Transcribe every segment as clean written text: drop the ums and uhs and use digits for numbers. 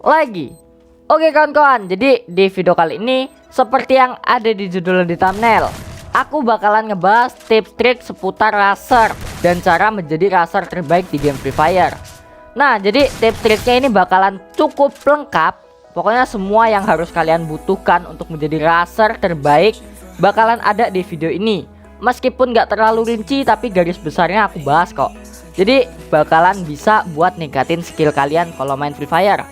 lagi. Oke kawan-kawan, jadi di video kali ini seperti yang ada di judul di thumbnail, aku bakalan ngebahas tips trik seputar racer dan cara menjadi racer terbaik di game Free Fire. Nah, jadi tips triknya ini bakalan cukup lengkap. Pokoknya semua yang harus kalian butuhkan untuk menjadi racer terbaik bakalan ada di video ini. Meskipun gak terlalu rinci, tapi garis besarnya aku bahas kok. Jadi bakalan bisa buat ningkatin skill kalian kalau main Free Fire.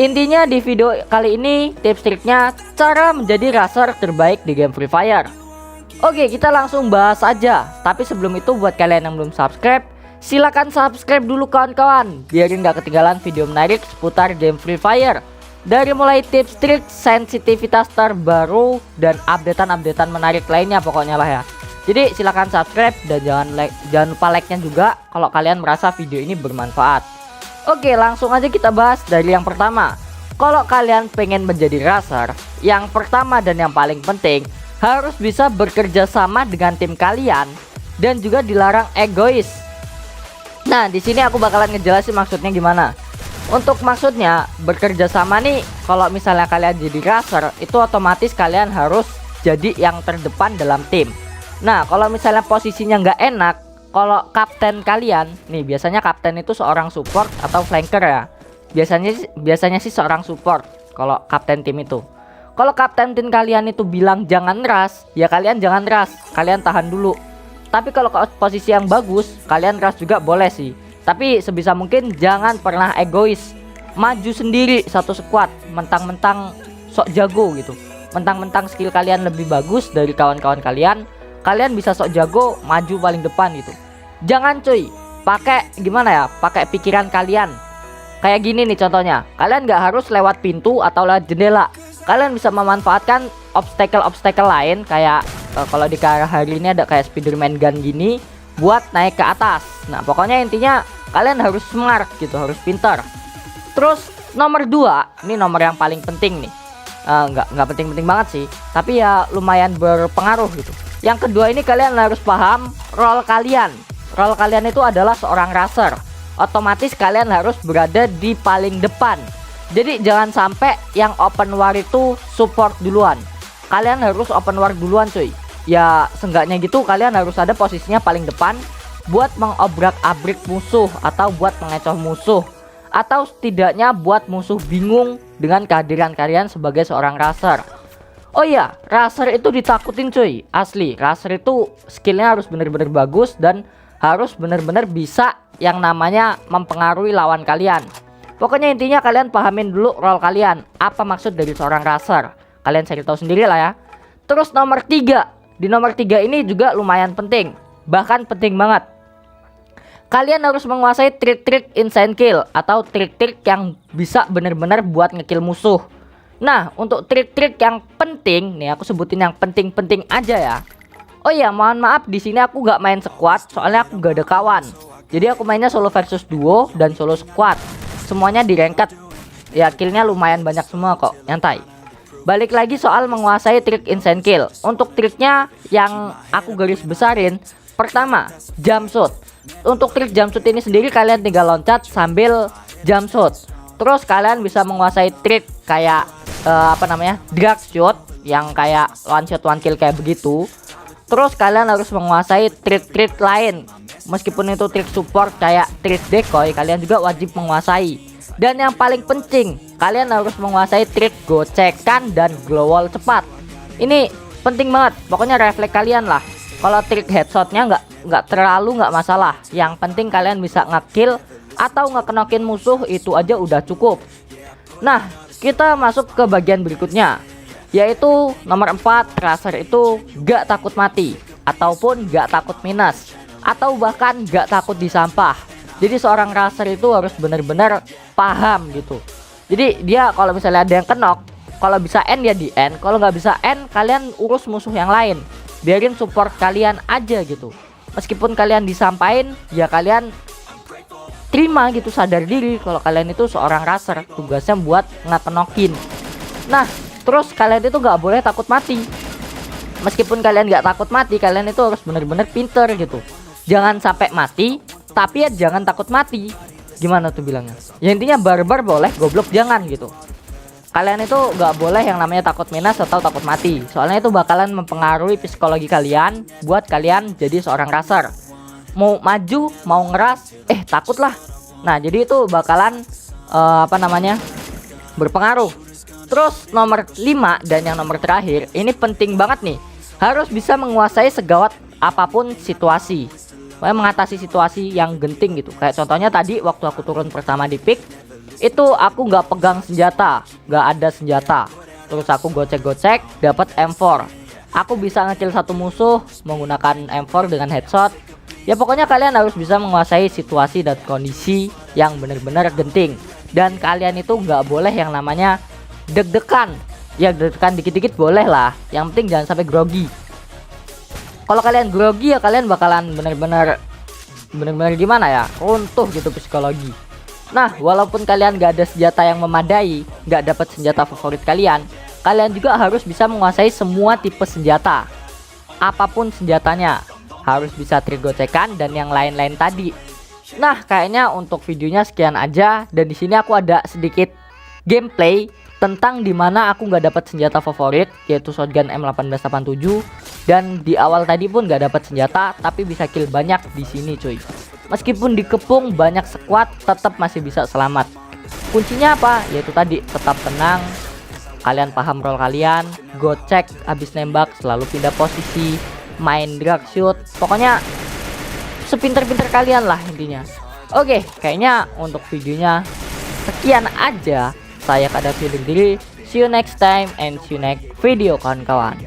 Intinya di video kali ini tips triknya cara menjadi racer terbaik di game Free Fire. Oke, kita langsung bahas aja. Tapi sebelum itu buat kalian yang belum subscribe, silahkan subscribe dulu kawan-kawan, biarin gak ketinggalan video menarik seputar game Free Fire. Dari mulai tips trik, sensitivitas terbaru, dan updatean menarik lainnya pokoknya lah ya. Jadi silahkan subscribe dan jangan lupa like-nya juga kalau kalian merasa video ini bermanfaat. Oke, langsung aja kita bahas dari yang pertama. Kalau kalian pengen menjadi racer, yang pertama dan yang paling penting harus bisa bekerja sama dengan tim kalian dan juga dilarang egois. Nah, di sini aku bakalan ngejelasin maksudnya gimana. Untuk maksudnya bekerja sama nih, kalau misalnya kalian jadi racer, itu otomatis kalian harus jadi yang terdepan dalam tim. Nah, kalau misalnya posisinya nggak enak, kalau kapten kalian nih, biasanya kapten itu seorang support atau flanker ya. Biasanya sih seorang support kalau kapten tim itu. Kalau kapten tim kalian itu bilang jangan rush, ya kalian jangan rush, kalian tahan dulu. Tapi kalau posisi yang bagus, kalian rush juga boleh sih. Tapi sebisa mungkin jangan pernah egois. Maju sendiri satu squad, mentang-mentang sok jago gitu. Mentang-mentang skill kalian lebih bagus dari kawan-kawan kalian, kalian bisa sok jago maju paling depan gitu. Jangan cuy, pakai gimana ya, pakai pikiran kalian. Kayak gini nih contohnya, kalian nggak harus lewat pintu atau lewat jendela. Kalian bisa memanfaatkan obstacle lain, kayak kalau di hari ini ada kayak Spiderman gun gini buat naik ke atas. Nah, pokoknya intinya kalian harus smart gitu, harus pintar. Terus nomor 2, ini nomor yang paling penting nih. Nggak penting-penting banget sih, tapi ya lumayan berpengaruh gitu. Yang kedua ini kalian harus paham role kalian. Role kalian itu adalah seorang racer. Otomatis kalian harus berada di paling depan. Jadi jangan sampai yang open war itu support duluan. Kalian harus open war duluan cuy. Ya seenggaknya gitu kalian harus ada posisinya paling depan buat mengobrak-abrik musuh atau buat mengecoh musuh, atau setidaknya buat musuh bingung dengan kehadiran kalian sebagai seorang racer. Oh iya, racer itu ditakutin cuy, asli. Racer itu skillnya harus bener-bener bagus dan harus bener-bener bisa yang namanya mempengaruhi lawan kalian. Pokoknya intinya kalian pahamin dulu role kalian, apa maksud dari seorang racer. Kalian cari tahu sendiri lah ya. Terus nomor 3, di nomor 3 ini juga lumayan penting, bahkan penting banget. Kalian harus menguasai trik-trik insane kill atau trik-trik yang bisa bener-bener buat ngekill musuh. Nah, untuk trik-trik yang penting nih, aku sebutin yang penting-penting aja ya. Oh iya, mohon maaf di sini aku gak main squad, soalnya aku gak ada kawan. Jadi aku mainnya solo versus duo dan solo squad. Semuanya di ranked. Ya killnya lumayan banyak semua kok, nyantai. Balik lagi soal menguasai trik insane kill. Untuk triknya yang aku garis besarin, pertama, jump shot. Untuk trik jump shot ini sendiri kalian tinggal loncat sambil jump shot. Terus kalian bisa menguasai trik kayak drag shot yang kayak one shot one kill kayak begitu. Terus kalian harus menguasai trik-trik lain. Meskipun itu trik support kayak trik decoy, kalian juga wajib menguasai. Dan yang paling penting, kalian harus menguasai trik gocekan dan glow wall cepat. Ini penting banget, pokoknya refleks kalian lah. Kalau trik headshotnya nggak masalah. Yang penting kalian bisa ngekill atau ngekenokin musuh, itu aja udah cukup. Nah, kita masuk ke bagian berikutnya, yaitu nomor 4, racer itu gak takut mati, ataupun gak takut minus, atau bahkan gak takut di sampah. Jadi seorang racer itu harus benar-benar paham gitu. Jadi dia kalau misalnya ada yang kenok, kalau bisa end ya di end, kalau nggak bisa end kalian urus musuh yang lain, biarin support kalian aja gitu. Meskipun kalian disampain, ya kalian terima gitu, sadar diri kalau kalian itu seorang racer, tugasnya buat ngekenokin. Nah, terus kalian itu nggak boleh takut mati. Meskipun kalian nggak takut mati, kalian itu harus bener-bener pinter gitu. Jangan sampai mati, tapi ya jangan takut mati. Gimana tuh bilangnya? Ya intinya barbar boleh, goblok jangan gitu. Kalian itu nggak boleh yang namanya takut minus atau takut mati. Soalnya itu bakalan mempengaruhi psikologi kalian buat kalian jadi seorang raser. Mau maju, mau ngeras, takut lah. Nah, jadi itu bakalan berpengaruh. Terus nomor 5 dan yang nomor terakhir, ini penting banget nih. Harus bisa menguasai segawat apapun situasi. Mengatasi situasi yang genting gitu. Kayak contohnya tadi waktu aku turun pertama di pick, itu aku nggak pegang senjata, nggak ada senjata. Terus aku gocek-gocek, dapat M4. Aku bisa ngekill satu musuh menggunakan M4 dengan headshot. Ya pokoknya kalian harus bisa menguasai situasi dan kondisi yang benar-benar genting. Dan kalian itu nggak boleh yang namanya deg-degan. Ya deg-degan dikit-dikit boleh lah. Yang penting jangan sampai grogi. Kalau kalian grogi ya kalian bakalan benar-benar gimana ya, runtuh gitu psikologi. Nah, walaupun kalian gak ada senjata yang memadai, gak dapat senjata favorit kalian, kalian juga harus bisa menguasai semua tipe senjata. Apapun senjatanya, harus bisa trik gocekan dan yang lain-lain tadi. Nah, kayaknya untuk videonya sekian aja, dan di sini aku ada sedikit gameplay tentang dimana aku gak dapat senjata favorit, yaitu shotgun M1887, dan di awal tadi pun gak dapat senjata, tapi bisa kill banyak di sini, cuy. Meskipun dikepung banyak squad, tetap masih bisa selamat. Kuncinya apa? Yaitu tadi tetap tenang, kalian paham role kalian, gocek habis nembak, selalu pindah posisi, main drag shoot, pokoknya sepinter-pinter kalian lah intinya. Oke, kayaknya untuk videonya sekian aja. Saya Kadafi undur diri. See you next time and see you next video kawan-kawan.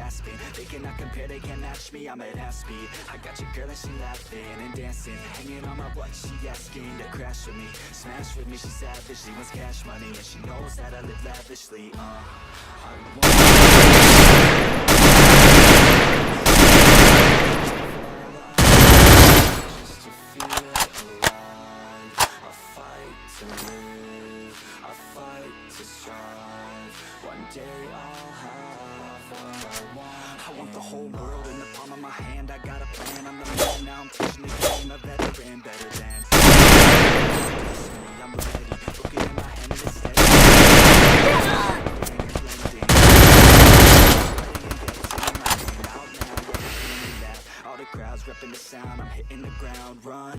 I want the whole world in the palm of my hand. I got a plan, I'm the man, now I'm pushing the game. A veteran, better than I'm ready, looking in my hand and it's steady. All the crowds repping the sound, I'm hitting the ground, run.